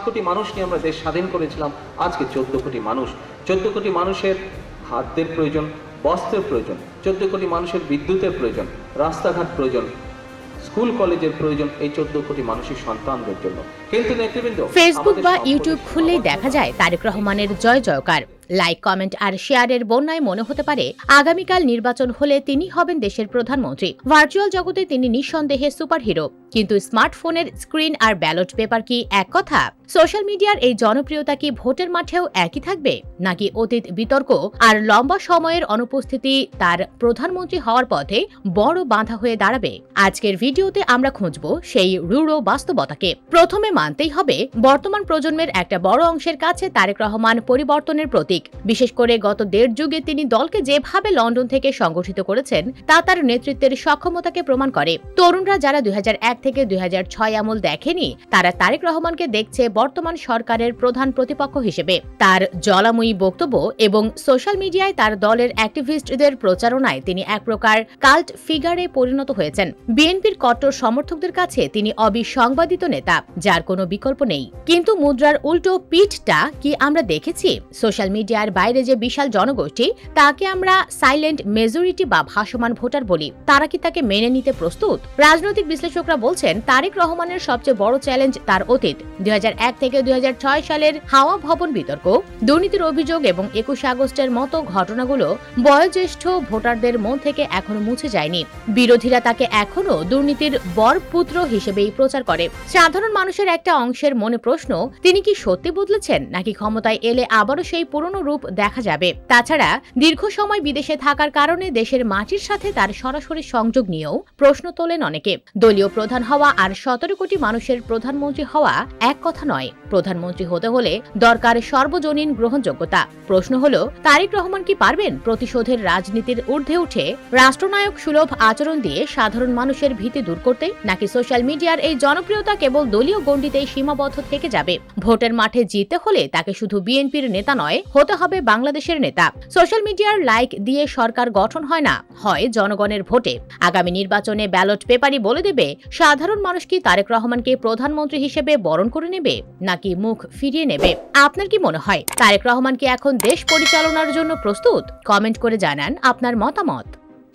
কোটি মানুষ নিয়ে আমরা দেশ স্বাধীন করেছিলাম, আজকে 14 কোটি মানুষ। 14 কোটি মানুষের খাদ্যের প্রয়োজন, বস্ত্রের প্রয়োজন, 14 কোটি মানুষের বিদ্যুতের প্রয়োজন, রাস্তাঘাট প্রয়োজন, স্কুল কলেজের প্রয়োজন এই 14 কোটি মানুষের সন্তানদের জন্য। কিন্তু নেতৃবৃন্দ, ফেসবুক বা ইউটিউব খুললেই দেখা যায় তারেক রহমানের জয় জয়কার। লাইক, কমেন্ট আর শেয়ারের বন্যায় মনে হতে পারে আগামীকাল নির্বাচন হলে তিনি হবেন দেশের প্রধানমন্ত্রী। ভার্চুয়াল জগতে তিনি নিঃসন্দেহে সুপারহিরো। কিন্তু স্মার্টফোনের স্ক্রিন আর ব্যালট পেপার কি এক কথা? সোশ্যাল মিডিয়ার এই জনপ্রিয়তা কি ভোটের মাঠেও একই থাকবে, নাকি অতীত বিতর্ক আর লম্বা সময়ের অনুপস্থিতি তার প্রধানমন্ত্রী হওয়ার পথে বড় বাধা হয়ে দাঁড়াবে? আজকের ভিডিওতে আমরা খুঁজব সেই রূঢ় বাস্তবতাকে। প্রথমে মানতেই হবে, বর্তমান প্রজন্মের একটা বড় অংশের কাছে তারেক রহমান পরিবর্তনের প্রতীক। বিশেষ করে গত 1.5 যুগে তিনি দলকে যেভাবে লন্ডন থেকে সংগঠিত করেছেন তা তার নেতৃত্বের সক্ষমতাকে প্রমাণ করে। তরুণরা যারা 2001 থেকে 2006 আমল দেখেনি, তারা তারেক রহমানকে দেখছে বর্তমান সরকারের প্রধান প্রতিপক্ষ হিসেবে। তার জলাময়ী বক্তব্য এবং সোশ্যাল মিডিয়ায় তার দলের অ্যাক্টিভিস্টদের প্রচারণায় তিনি এক প্রকার কাল্ট ফিগারে পরিণত হয়েছেন। বিএনপির কট্টর সমর্থকদের কাছে তিনি অবিসংবাদিত নেতা, যার কোনো বিকল্প নেই। কিন্তু মুদ্রার উল্টো পিঠটা কি আমরা দেখেছি? সোশ্যাল মিডিয়ার বাইরে যে বিশাল জনগোষ্ঠী, তাকে আমরা সাইলেন্ট মেজরিটি বা ভাসমান ভোটার বলি, তারা কি তাকে মেনে নিতে প্রস্তুত? রাজনৈতিক বিশ্লেষকরা বলছেন, তারেক রহমানের সবচেয়ে বড় চ্যালেঞ্জ তার অতীত। 2001 থেকে 2006 সালের হাওয়া ভবন বিতর্ক, দুর্নীতির অভিযোগ এবং 21 আগস্টের মতো ঘটনাগুলো বয়োজ্যেষ্ঠ ভোটারদের মন থেকে এখনো মুছে যায়নি। বিরোধীরা তাকে এখনো দুর্নীতির বরপুত্র হিসেবেই প্রচার করে। সাধারণ মানুষের একটা অংশের মনে প্রশ্ন, তিনি কি সত্যি বদলেছেন, নাকি ক্ষমতায় এলে আবারও সেই পুরনো রূপ দেখা যাবে? তাছাড়া দীর্ঘ সময় বিদেশে থাকার কারণে দেশের মাটির সাথে তার সরাসরি সংযোগ নিয়েও প্রশ্ন তোলেন অনেকে। দলীয় প্রধান হওয়া আর 17 কোটি মানুষের প্রধানমন্ত্রী হওয়া এক কথা নয়। প্রধানমন্ত্রী হতে হলে দরকার সর্বজনীন গ্রহণযোগ্যতা। প্রশ্ন হলো, তারেক রহমান কি পারবেন প্রতিশোধের রাজনীতির ঊর্ধ্বে উঠে রাষ্ট্রনায়ক সুলভ আচরণ দিয়ে সাধারণ মানুষের ভীতি দূর করতে, নাকি সোশ্যাল মিডিয়ার এই জনপ্রিয়তা কেবল দলীয় গণ্ডিতেই সীমাবদ্ধ থেকে যাবে? ভোটের মাঠে জিততে হলে তাকে শুধু বিএনপির নেতা নয়, হতে হবে বাংলাদেশের নেতা। সোশ্যাল মিডিয়ার লাইক দিয়ে সরকার গঠন হয় না, হয় জনগণের ভোটে। আগামী নির্বাচনে ব্যালট পেপারই বলে দেবে সাধারণ মানুষ কি তারেক রহমানকে প্রধানমন্ত্রী হিসেবে বরণ করে নেবে, নাকি মুখ ফিরিয়ে নেবে। আপনার কি মনে হয়, তারেক রহমান কি এখন দেশ পরিচালনার জন্য প্রস্তুত? কমেন্ট করে জানান আপনার মতামত।